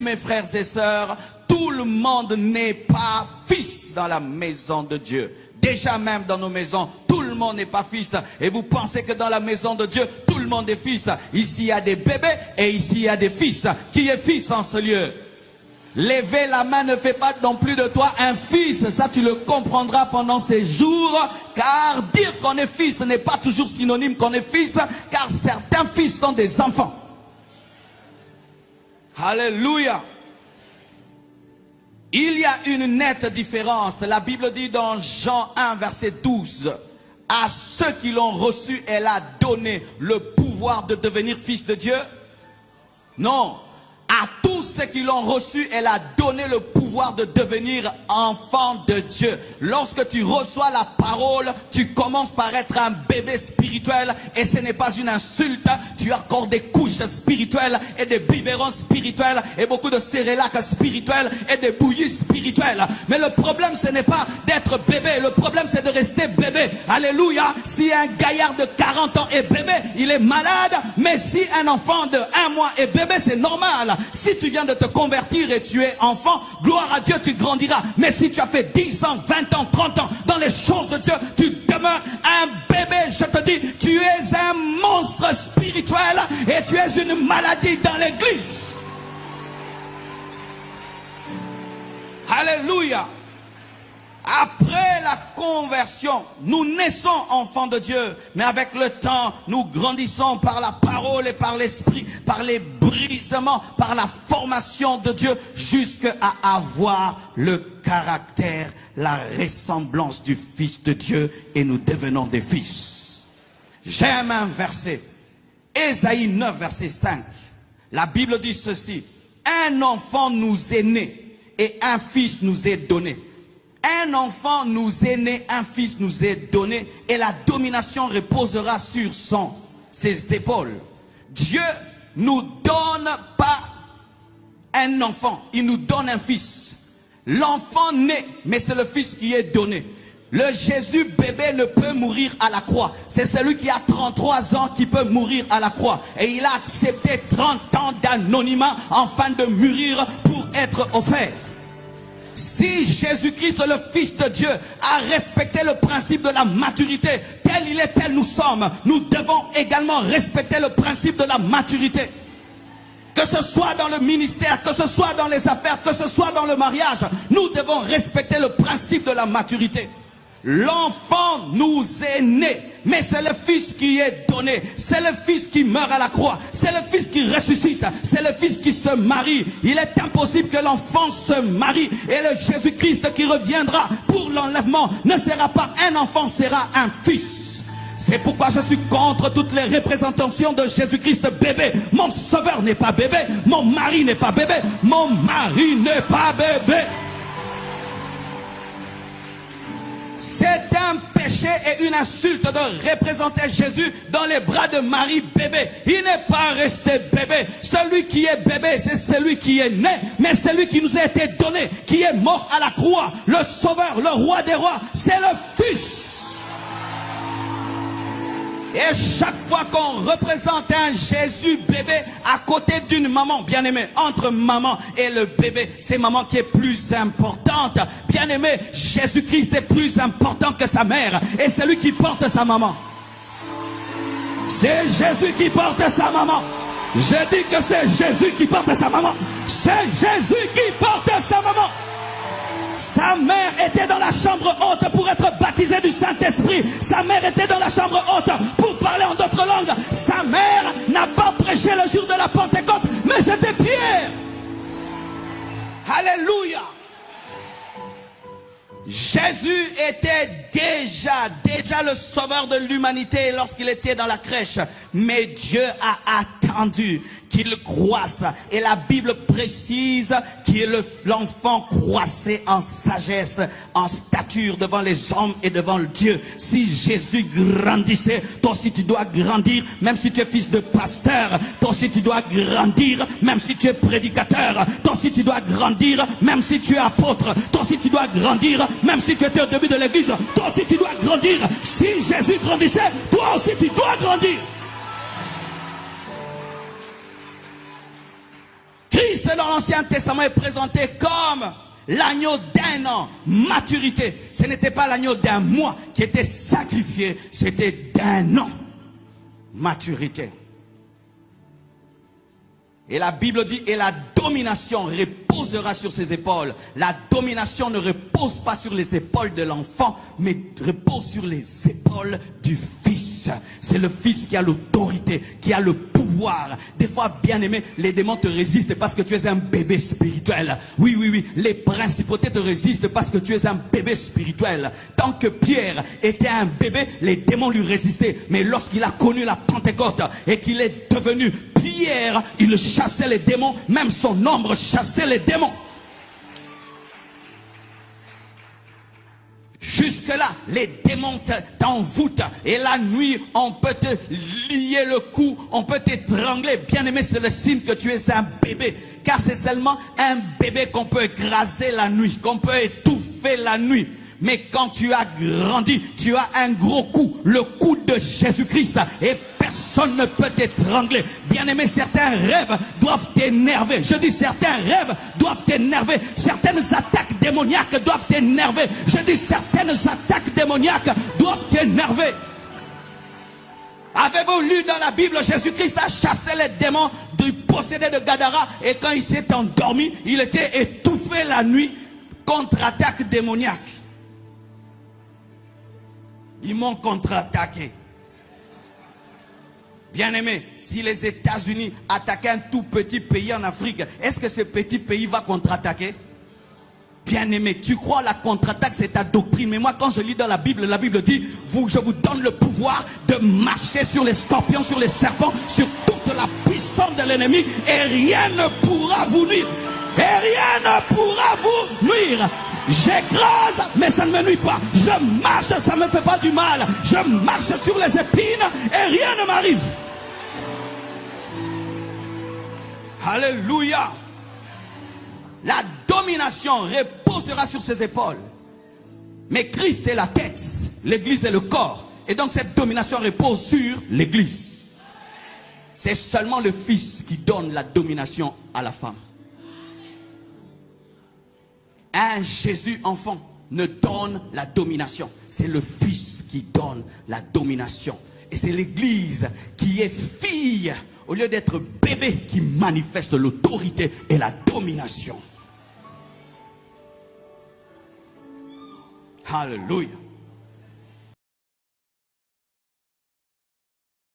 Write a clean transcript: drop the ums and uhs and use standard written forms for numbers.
mes frères et sœurs, tout le monde n'est pas fils dans la maison de Dieu. Déjà même dans nos maisons, tout le monde n'est pas fils. Et vous pensez que dans la maison de Dieu, tout le monde est fils. Ici, il y a des bébés et ici, il y a des fils. Qui est fils en ce lieu? Lever la main ne fait pas non plus de toi un fils. Ça, tu le comprendras pendant ces jours. Car dire qu'on est fils n'est pas toujours synonyme qu'on est fils. Car certains fils sont des enfants. Alléluia. Il y a une nette différence. La Bible dit dans Jean 1, verset 12. À ceux qui l'ont reçu, elle a donné le pouvoir de devenir fils de Dieu. Non. À tous ceux qui l'ont reçu, elle a donné le pouvoir de devenir enfant de Dieu. Lorsque tu reçois la parole, tu commences par être un bébé spirituel. Et ce n'est pas une insulte. Tu as encore des couches spirituelles et des biberons spirituels et beaucoup de cérélac spirituels et des bouillies spirituelles. Mais le problème, ce n'est pas d'être bébé. Le problème, c'est de rester bébé. Alléluia. Si un gaillard de 40 ans est bébé, il est malade. Mais si un enfant de 1 mois est bébé, c'est normal. Si tu viens de te convertir et tu es enfant, gloire à Dieu, tu grandiras. Mais si tu as fait 10 ans, 20 ans, 30 ans dans les choses de Dieu, tu demeures un bébé. Je te dis, tu es un monstre spirituel et tu es une maladie dans l'église. Alléluia. Après la conversion, nous naissons enfants de Dieu. Mais avec le temps, nous grandissons par la parole et par l'esprit, par les brisements, par la formation de Dieu, jusqu'à avoir le caractère, la ressemblance du Fils de Dieu. Et nous devenons des fils. J'aime un verset. Ésaïe 9, verset 5. La Bible dit ceci. Un enfant nous est né et un fils nous est donné. Un enfant nous est né, un fils nous est donné, et la domination reposera sur ses épaules. Dieu nous donne pas un enfant, il nous donne un fils. L'enfant naît, mais c'est le fils qui est donné. Le Jésus bébé ne peut mourir à la croix. C'est celui qui a 33 ans qui peut mourir à la croix. Et il a accepté 30 ans d'anonymat afin de mourir pour être offert. Si Jésus-Christ, le Fils de Dieu, a respecté le principe de la maturité, tel il est, tel nous sommes, nous devons également respecter le principe de la maturité. Que ce soit dans le ministère, que ce soit dans les affaires, que ce soit dans le mariage, nous devons respecter le principe de la maturité. L'enfant nous est né, mais c'est le Fils qui est donné. C'est le Fils qui meurt à la croix. C'est le Fils qui ressuscite. C'est le Fils qui se marie. Il est impossible que l'enfant se marie. Et le Jésus-Christ qui reviendra pour l'enlèvement ne sera pas un enfant, sera un fils. C'est pourquoi je suis contre toutes les représentations de Jésus-Christ bébé. Mon sauveur n'est pas bébé. Mon mari n'est pas bébé. Mon mari n'est pas bébé. C'est un péché et une insulte de représenter Jésus dans les bras de Marie bébé. Il n'est pas resté bébé. Celui qui est bébé, c'est celui qui est né, mais celui qui nous a été donné, qui est mort à la croix. Le sauveur, le roi des rois, c'est le Fils. Et chaque fois qu'on représente un Jésus bébé à côté d'une maman, bien aimé, entre maman et le bébé, c'est maman qui est plus importante. Bien aimé, Jésus-Christ est plus important que sa mère. Et c'est lui qui porte sa maman. C'est Jésus qui porte sa maman. Je dis que c'est Jésus qui porte sa maman. C'est Jésus qui porte sa maman. Sa mère était dans la chambre haute pour être baptisée du Saint-Esprit. Sa mère était dans la chambre haute pour parler en d'autres langues. Sa mère n'a pas prêché le jour de la Pentecôte, mais c'était Pierre. Alléluia. Jésus était déjà le sauveur de l'humanité lorsqu'il était dans la crèche. Mais Dieu a attendu qu'il croisse. Et la Bible précise que l'enfant croissait en sagesse, en stature devant les hommes et devant le Dieu. Si Jésus grandissait, toi aussi tu dois grandir, même si tu es fils de pasteur. Toi aussi tu dois grandir, même si tu es prédicateur. Toi aussi tu dois grandir, même si tu es apôtre. Toi aussi tu dois grandir, même si tu étais au début de l'église. Toi aussi tu dois grandir. Si Jésus grandissait, toi aussi tu dois grandir. Christ Christ dans l'Ancien Testament est présenté comme l'agneau d'un an, maturité. Ce n'était pas l'agneau d'un mois qui était sacrifié, c'était d'un an, maturité. Et la Bible dit, et la domination reposera sur ses épaules. La domination ne repose pas sur les épaules de l'enfant, mais repose sur les épaules du Fils. C'est le Fils qui a l'autorité, qui a le pouvoir. Des fois, bien aimé, les démons te résistent parce que tu es un bébé spirituel. Oui, oui, oui, les principautés te résistent parce que tu es un bébé spirituel. Tant que Pierre était un bébé, les démons lui résistaient. Mais lorsqu'il a connu la Pentecôte et qu'il est devenu Pierre, il chassait les démons, même son ombre chassait les démons. Jusque-là, les démons t'envoûtent. Et la nuit, on peut te lier le cou, on peut t'étrangler. Bien aimé, c'est le signe que tu es un bébé. Car c'est seulement un bébé qu'on peut écraser la nuit, qu'on peut étouffer la nuit. Mais quand tu as grandi, tu as un gros coup, le coup de Jésus-Christ. Et personne ne peut t'étrangler. Bien aimé, certains rêves doivent t'énerver. Je dis certains rêves doivent t'énerver. Certaines attaques démoniaques doivent t'énerver. Je dis certaines attaques démoniaques doivent t'énerver. Avez-vous lu dans la Bible, Jésus-Christ a chassé les démons du possédé de Gadara. Et quand il s'est endormi, il était étouffé la nuit. Contre-attaque démoniaque. Ils m'ont contre-attaqué. Bien aimé, si les États-Unis attaquaient un tout petit pays en Afrique, est-ce que ce petit pays va contre-attaquer? Bien aimé, tu crois la contre-attaque, c'est ta doctrine. Mais moi, quand je lis dans la Bible dit, je vous donne le pouvoir de marcher sur les scorpions, sur les serpents, sur toute la puissance de l'ennemi, et rien ne pourra vous nuire. Et rien ne pourra vous nuire. J'écrase, mais ça ne me nuit pas. Je marche, ça ne me fait pas du mal. Je marche sur les épines et rien ne m'arrive. Alléluia. La domination reposera sur ses épaules. Mais Christ est la tête, l'église est le corps. Et donc cette domination repose sur l'église. C'est seulement le Fils qui donne la domination à la femme. Un Jésus enfant ne donne la domination. C'est le Fils qui donne la domination. Et c'est l'église qui est fille, au lieu d'être bébé, qui manifeste l'autorité et la domination. Alléluia.